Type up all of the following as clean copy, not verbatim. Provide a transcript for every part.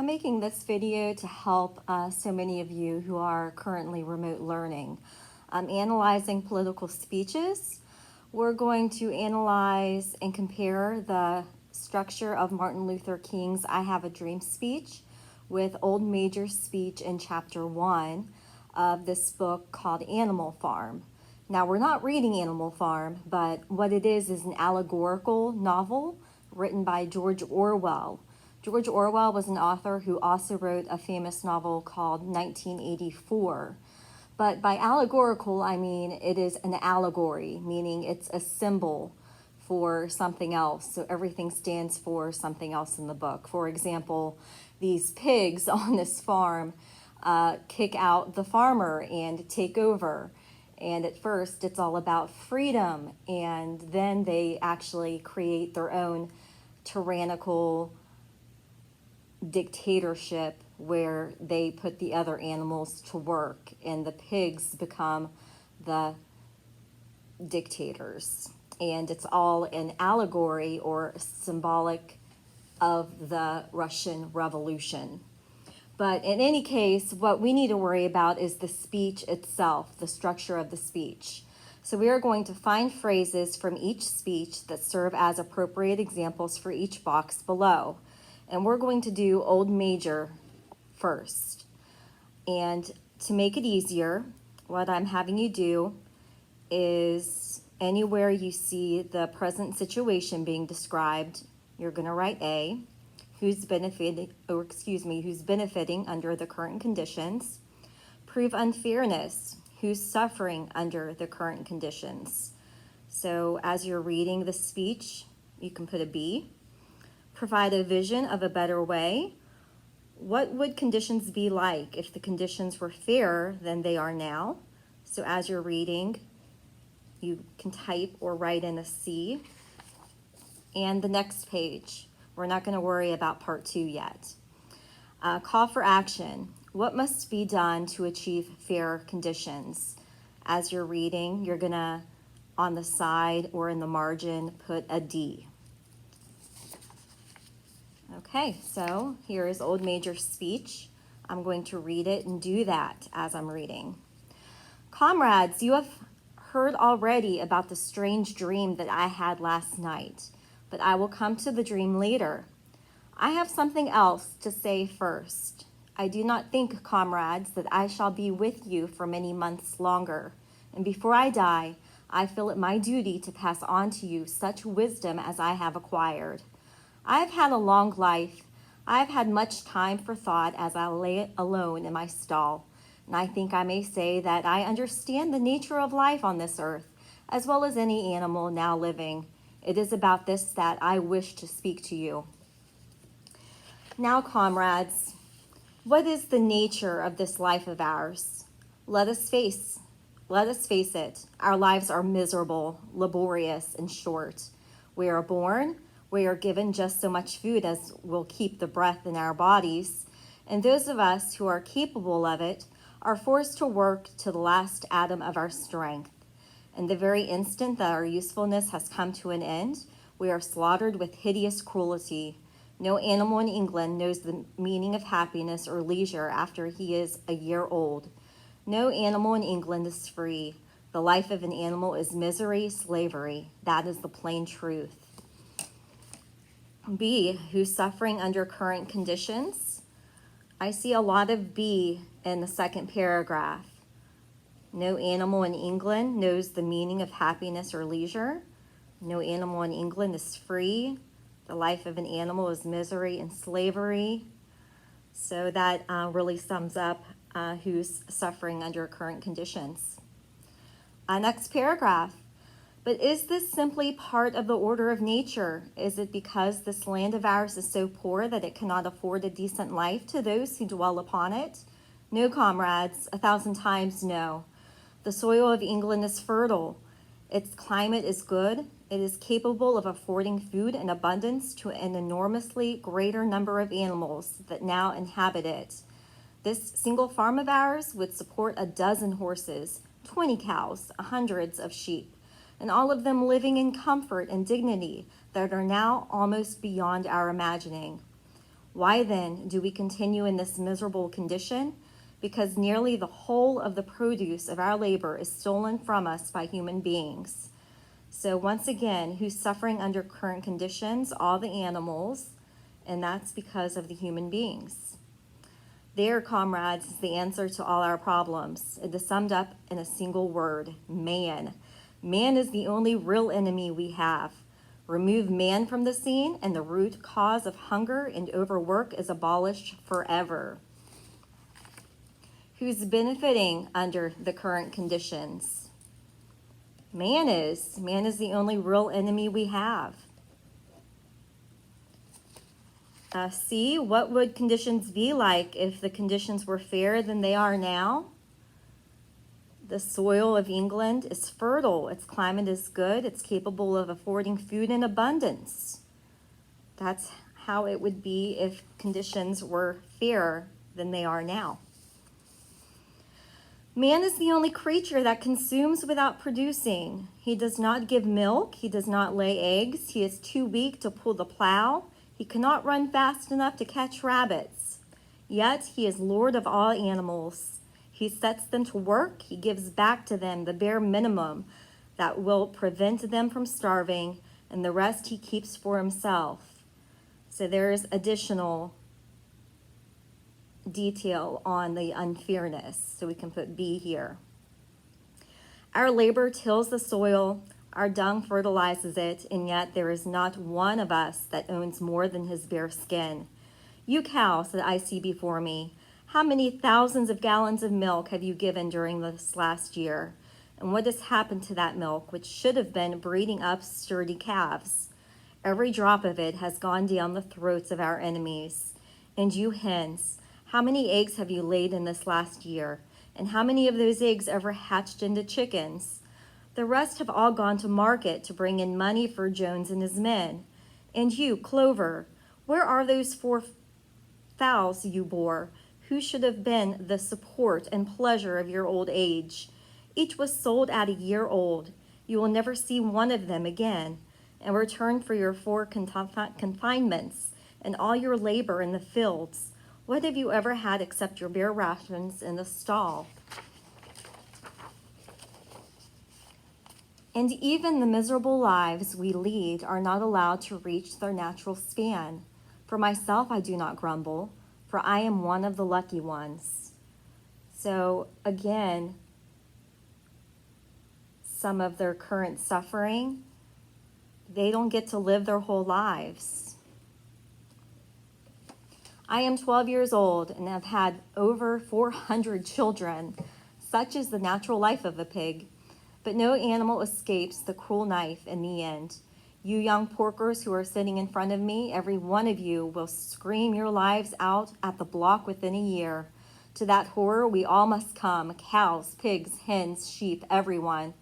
I'm making this video to help so many of you who are currently remote learning. I'm analyzing political speeches. We're going to analyze and compare the structure of Martin Luther King's I Have a Dream speech with Old Major's speech in chapter 1 of this book called Animal Farm. Now, we're not reading Animal Farm, but what it is an allegorical novel written by George Orwell. George Orwell was an author who also wrote a famous novel called 1984. But by allegorical, I mean it is an allegory, meaning it's a symbol for something else. So everything stands for something else in the book. For example, these pigs on this farm kick out the farmer and take over. And at first, it's all about freedom. And then they actually create their own tyrannical dictatorship where they put the other animals to work and the pigs become the dictators. And it's all an allegory or symbolic of the Russian Revolution. But in any case, what we need to worry about is the speech itself, the structure of the speech. So we are going to find phrases from each speech that serve as appropriate examples for each box below. And we're going to do Old Major first. And to make it easier, what I'm having you do is anywhere you see the present situation being described, you're going to write A, who's benefiting under the current conditions. Prove unfairness, who's suffering under the current conditions. So as you're reading the speech, you can put a B. Provide a vision of a better way. What would conditions be like if the conditions were fairer than they are now? So as you're reading, you can type or write in a C. And the next page, we're not going to worry about part 2 yet. Call for action. What must be done to achieve fair conditions? As you're reading, you're going to, on the side or in the margin, put a D. Okay, so here is Old Major's speech. I'm going to read it and do that as I'm reading. Comrades, you have heard already about the strange dream that I had last night, but I will come to the dream later. I have something else to say first. I do not think, comrades, that I shall be with you for many months longer, and before I die, I feel it my duty to pass on to you such wisdom as I have acquired. I've had a long life. I've had much time for thought as I lay alone in my stall, and I think I may say that I understand the nature of life on this earth, as well as any animal now living. It is about this that I wish to speak to you. Now, comrades, what is the nature of this life of ours? Let us face it. Our lives are miserable, laborious, and short. We are born. We are given just so much food as will keep the breath in our bodies, and those of us who are capable of it are forced to work to the last atom of our strength. And the very instant that our usefulness has come to an end, we are slaughtered with hideous cruelty. No animal in England knows the meaning of happiness or leisure after he is a year old. No animal in England is free. The life of an animal is misery, slavery. That is the plain truth. B, who's suffering under current conditions. I see a lot of B in the second paragraph. No animal in England knows the meaning of happiness or leisure. No animal in England is free. The life of an animal is misery and slavery. So that really sums up who's suffering under current conditions. Next paragraph. But is this simply part of the order of nature? Is it because this land of ours is so poor that it cannot afford a decent life to those who dwell upon it? No, comrades, 1,000 times no. The soil of England is fertile. Its climate is good. It is capable of affording food in abundance to an enormously greater number of animals that now inhabit it. This single farm of ours would support 12 horses, 20 cows, hundreds of sheep, and all of them living in comfort and dignity that are now almost beyond our imagining. Why then do we continue in this miserable condition? Because nearly the whole of the produce of our labor is stolen from us by human beings. So once again, who's suffering under current conditions? All the animals, and that's because of the human beings. There, comrades, is the answer to all our problems. It is summed up in a single word: man. Man is the only real enemy we have. Remove man from the scene, and the root cause of hunger and overwork is abolished forever. Who's benefiting under the current conditions? Man is. Man is the only real enemy we have. C, what would conditions be like if the conditions were fairer than they are now? The soil of England is fertile. Its climate is good. It's capable of affording food in abundance. That's how it would be if conditions were fairer than they are now. Man is the only creature that consumes without producing. He does not give milk. He does not lay eggs. He is too weak to pull the plow. He cannot run fast enough to catch rabbits. Yet he is Lord of all animals. He sets them to work. He gives back to them the bare minimum that will prevent them from starving, and the rest he keeps for himself. So there is additional detail on the unfairness. So we can put B here. Our labor tills the soil. Our dung fertilizes it, and yet there is not one of us that owns more than his bare skin. You cows that I see before me, how many thousands of gallons of milk have you given during this last year? And what has happened to that milk, which should have been breeding up sturdy calves? Every drop of it has gone down the throats of our enemies. And you hens, how many eggs have you laid in this last year? And how many of those eggs ever hatched into chickens? The rest have all gone to market to bring in money for Jones and his men. And you, Clover, where are those 4 fowls you bore, who should have been the support and pleasure of your old age? Each was sold at a year old. You will never see one of them again. In return for your 4 confinements and all your labor in the fields, what have you ever had except your bare rations in the stall? And even the miserable lives we lead are not allowed to reach their natural span. For myself, I do not grumble, for I am one of the lucky ones. So again, some of their current suffering, they don't get to live their whole lives. I am 12 years old and have had over 400 children. Such is the natural life of a pig. But no animal escapes the cruel knife in the end. You young porkers who are sitting in front of me, every one of you will scream your lives out at the block within a year. To that horror we all must come, cows, pigs, hens, sheep, everyone.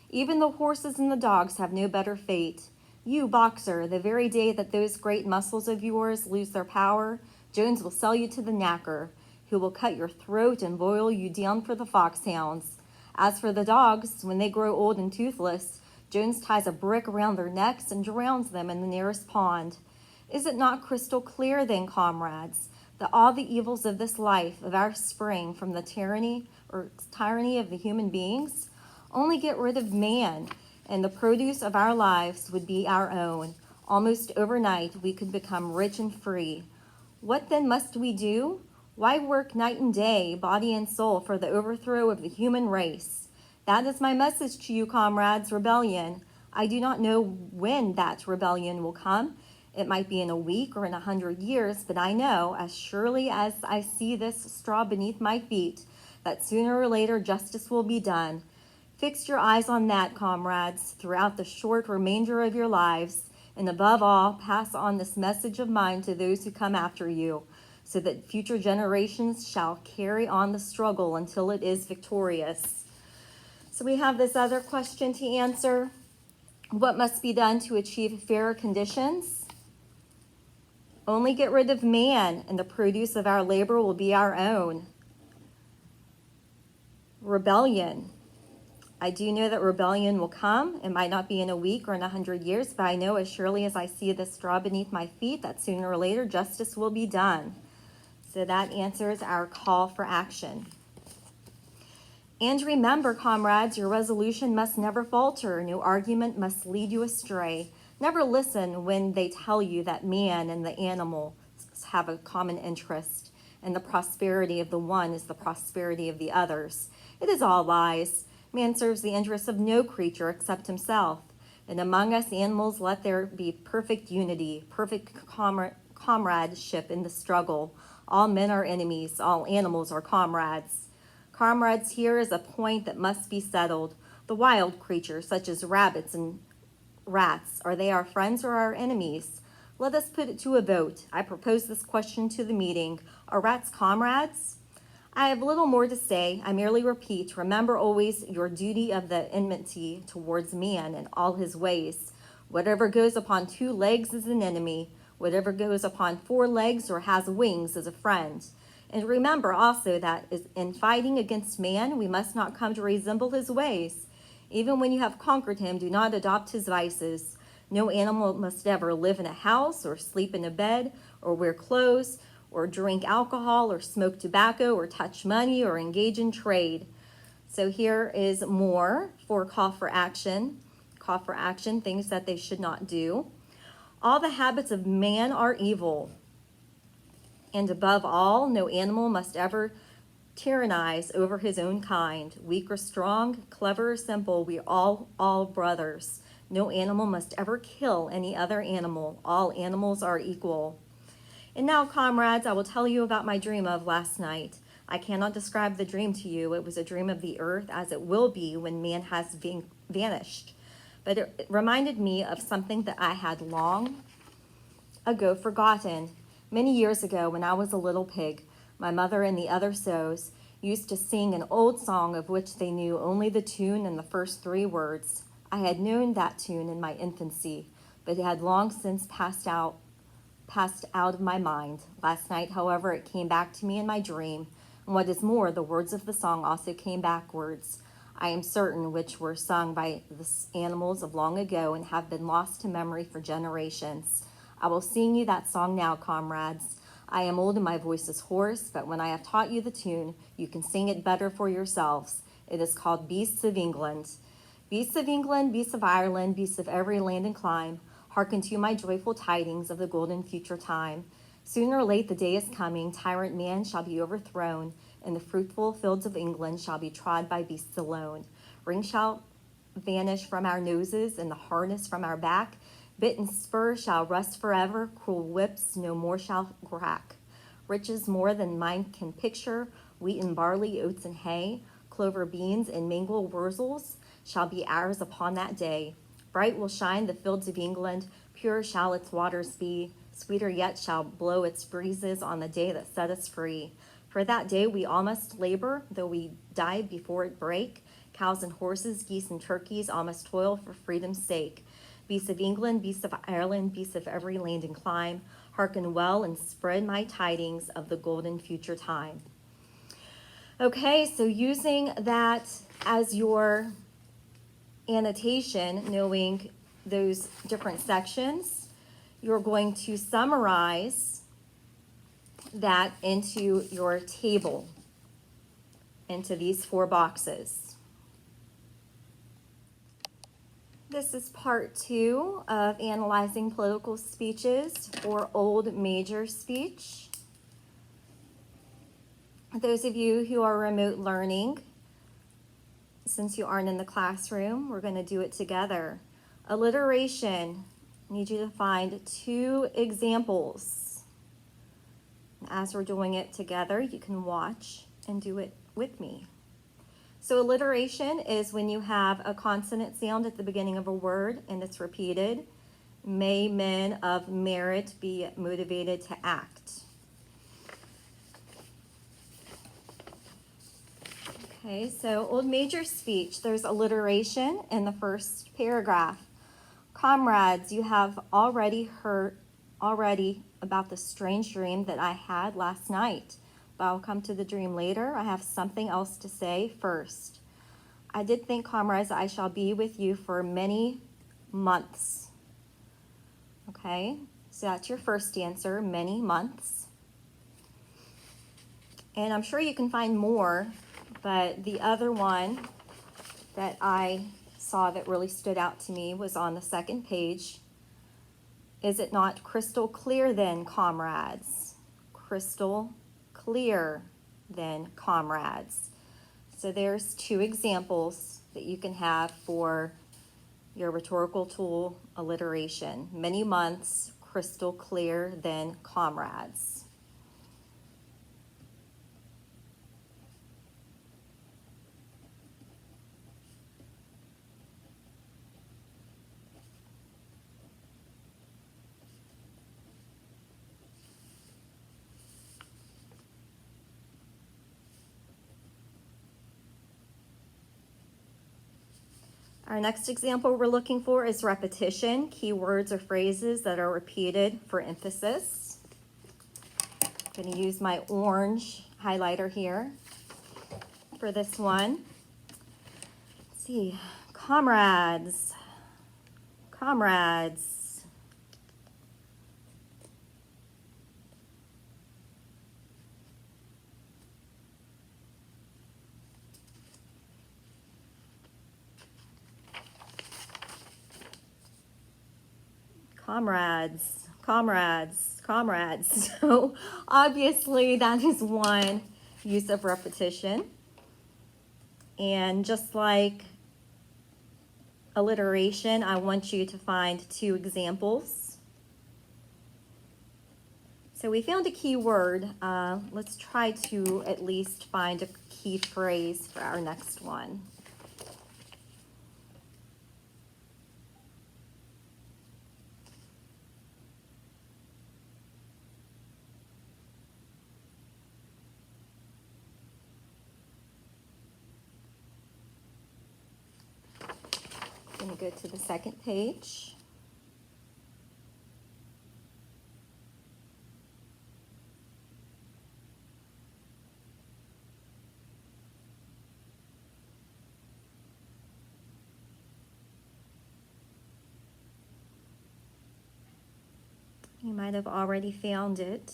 Even the horses and the dogs have no better fate. You, boxer, the very day that those great muscles of yours lose their power, Jones will sell you to the knacker, who will cut your throat and boil you down for the foxhounds. As for the dogs, when they grow old and toothless, Jones ties a brick around their necks and drowns them in the nearest pond. Is it not crystal clear then, comrades, that all the evils of this life of our spring from the tyranny of the human beings? Only get rid of man, and the produce of our lives would be our own. Almost overnight, we could become rich and free. What then must we do? Why work night and day, body and soul, for the overthrow of the human race? That is my message to you, comrades, rebellion. I do not know when that rebellion will come. It might be in a week or in 100 years, but I know, as surely as I see this straw beneath my feet, that sooner or later justice will be done. Fix your eyes on that, comrades, throughout the short remainder of your lives, and above all, pass on this message of mine to those who come after you, so that future generations shall carry on the struggle until it is victorious. So we have this other question to answer. What must be done to achieve fairer conditions? Only get rid of man, and the produce of our labor will be our own. Rebellion. I do know that rebellion will come. It might not be in a week or in 100 years, but I know as surely as I see the straw beneath my feet that sooner or later justice will be done. So that answers our call for action. And remember, comrades, your resolution must never falter. No argument must lead you astray. Never listen when they tell you that man and the animal have a common interest, and the prosperity of the one is the prosperity of the others. It is all lies. Man serves the interests of no creature except himself. And among us animals, let there be perfect unity, perfect comradeship in the struggle. All men are enemies, all animals are comrades. Comrades, here is a point that must be settled. The wild creatures, such as rabbits and rats, are they our friends or our enemies? Let us put it to a vote. I propose this question to the meeting. Are rats comrades? I have little more to say. I merely repeat, remember always your duty of the enmity towards man and all his ways. Whatever goes upon 2 legs is an enemy. Whatever goes upon 4 legs or has wings is a friend. And remember also that in fighting against man, we must not come to resemble his ways. Even when you have conquered him, do not adopt his vices. No animal must ever live in a house or sleep in a bed or wear clothes or drink alcohol or smoke tobacco or touch money or engage in trade. So here is more for call for action. Call for action, things that they should not do. All the habits of man are evil. And above all, no animal must ever tyrannize over his own kind. Weak or strong, clever or simple, we are all brothers. No animal must ever kill any other animal. All animals are equal. And now, comrades, I will tell you about my dream of last night. I cannot describe the dream to you. It was a dream of the earth as it will be when man has vanished. But it reminded me of something that I had long ago forgotten. Many years ago, when I was a little pig, my mother and the other sows used to sing an old song of which they knew only the tune and the first 3 words. I had known that tune in my infancy, but it had long since passed out of my mind. Last night, however, it came back to me in my dream, and what is more, the words of the song also came backwards. I am certain which were sung by the animals of long ago and have been lost to memory for generations. I will sing you that song now, comrades. I am old and my voice is hoarse, but when I have taught you the tune, you can sing it better for yourselves. It is called Beasts of England. Beasts of England, beasts of Ireland, beasts of every land and clime, hearken to my joyful tidings of the golden future time. Soon or late the day is coming, tyrant man shall be overthrown, and the fruitful fields of England shall be trod by beasts alone. Rings shall vanish from our noses, and the harness from our back. Bit and spur shall rust forever, cruel whips no more shall crack. Riches more than mind can picture, wheat and barley, oats and hay, clover beans and mangel wurzels shall be ours upon that day. Bright will shine the fields of England, pure shall its waters be, sweeter yet shall blow its breezes on the day that set us free. For that day we all must labor, though we die before it break. Cows and horses, geese and turkeys, all must toil for freedom's sake. Beasts of England, beasts of Ireland, beasts of every land and clime, hearken well and spread my tidings of the golden future time. Okay, so using that as your annotation, knowing those different sections, you're going to summarize that into your table, into these 4 boxes. This is part 2 of analyzing political speeches for Old Major speech. Those of you who are remote learning, since you aren't in the classroom, we're going to do it together. Alliteration. I need you to find 2 examples. As we're doing it together, you can watch and do it with me. So alliteration is when you have a consonant sound at the beginning of a word and it's repeated. May men of merit be motivated to act. Okay, so Old Major speech, there's alliteration in the first paragraph. Comrades, you have already heard about the strange dream that I had last night. But I'll come to the dream later. I have something else to say first. I did think, comrades, I shall be with you for many months. Okay, so that's your first answer, many months. And I'm sure you can find more, but the other one that I saw that really stood out to me was on the second page. Is it not crystal clear then, comrades? Crystal clear then, comrades. So there's two examples that you can have for your rhetorical tool alliteration. Many months, crystal clear then, comrades. Our next example we're looking for is repetition, keywords or phrases that are repeated for emphasis. I'm going to use my orange highlighter here for this one. Let's see, comrades, comrades. Comrades, comrades, comrades. So obviously that is one use of repetition. And just like alliteration, I want you to find two examples. So we found a key word. Let's try to at least find a key phrase for our next one. I'm going to go to the second page. You might have already found it.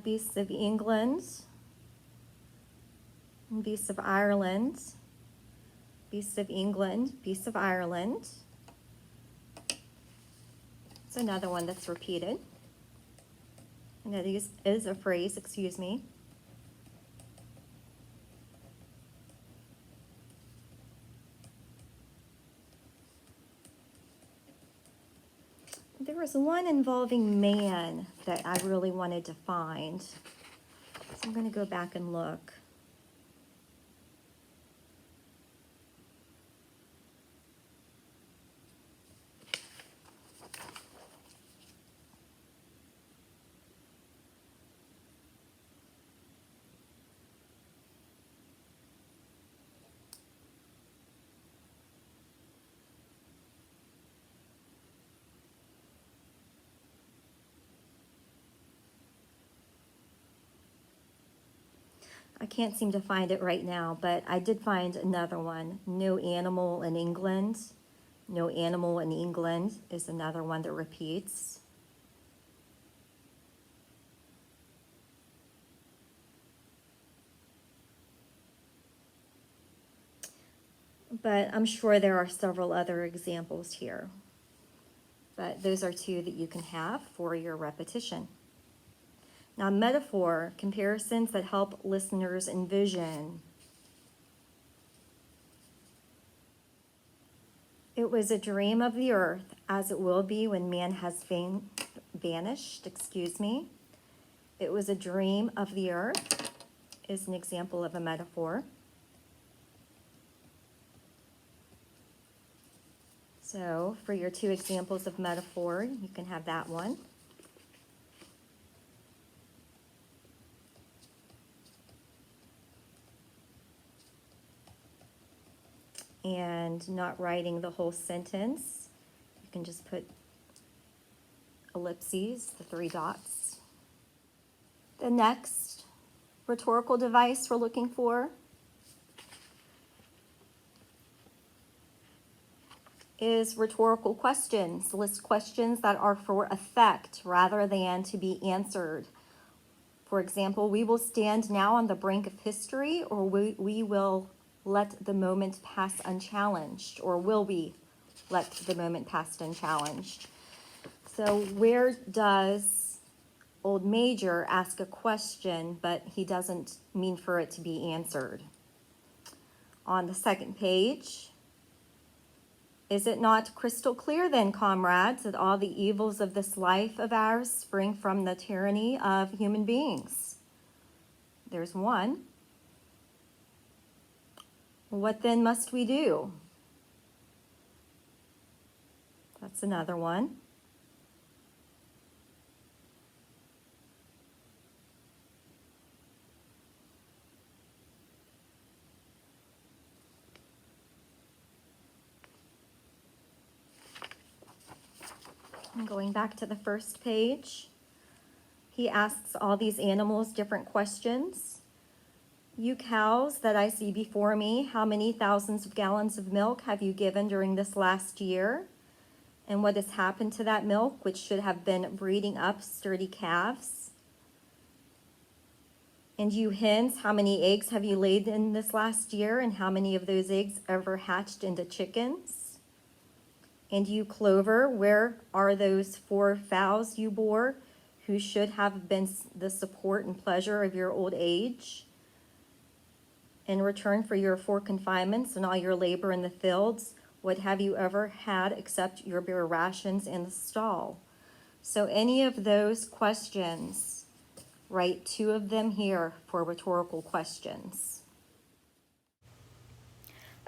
Beasts of England, Beasts of Ireland, Beasts of England, Beasts of Ireland. It's another one that's repeated. And that is a phrase, excuse me. There was one involving man that I really wanted to find. So I'm going to go back and look. I can't seem to find it right now, but I did find another one. No animal in England. No animal in England is another one that repeats. But I'm sure there are several other examples here. But those are two that you can have for your repetition. Now, metaphor, comparisons that help listeners envision. It was a dream of the earth, as it will be when man has vanished, It was a dream of the earth is an example of a metaphor. So for your 2 examples of metaphor, you can have that one. And not writing the whole sentence, you can just put ellipses, the 3 dots. The next rhetorical device we're looking for is rhetorical questions. List questions that are for effect rather than to be answered. For example, we will stand now on the brink of history, or we will let the moment pass unchallenged, or will we let the moment pass unchallenged? So where does Old Major ask a question, but he doesn't mean for it to be answered? On the second page, is it not crystal clear then, comrades, that all the evils of this life of ours spring from the tyranny of human beings? There's one. What then must we do? That's another one. And going back to the first page, he asks all these animals different questions. You cows that I see before me, how many thousands of gallons of milk have you given during this last year? And what has happened to that milk, which should have been breeding up sturdy calves? And you hens, how many eggs have you laid in this last year, and how many of those eggs ever hatched into chickens? And you clover, where are those 4 fowls you bore, who should have been the support and pleasure of your old age? In return for your 4 confinements and all your labor in the fields, what have you ever had except your bare rations in the stall? So any of those questions, write 2 of them here for rhetorical questions.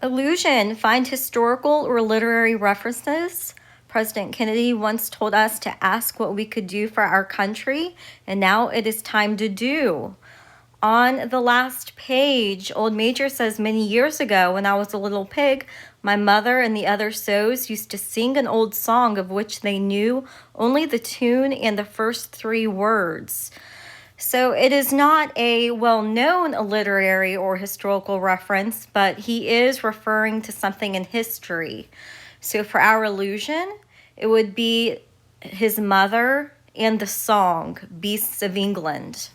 Allusion, find historical or literary references. President Kennedy once told us to ask what we could do for our country, and now it is time to do. On the last page, Old Major says, many years ago when I was a little pig, my mother and the other sows used to sing an old song of which they knew only the tune and the first 3 words. So it is not a well-known literary or historical reference, but he is referring to something in history. So for our allusion, it would be his mother and the song, Beasts of England.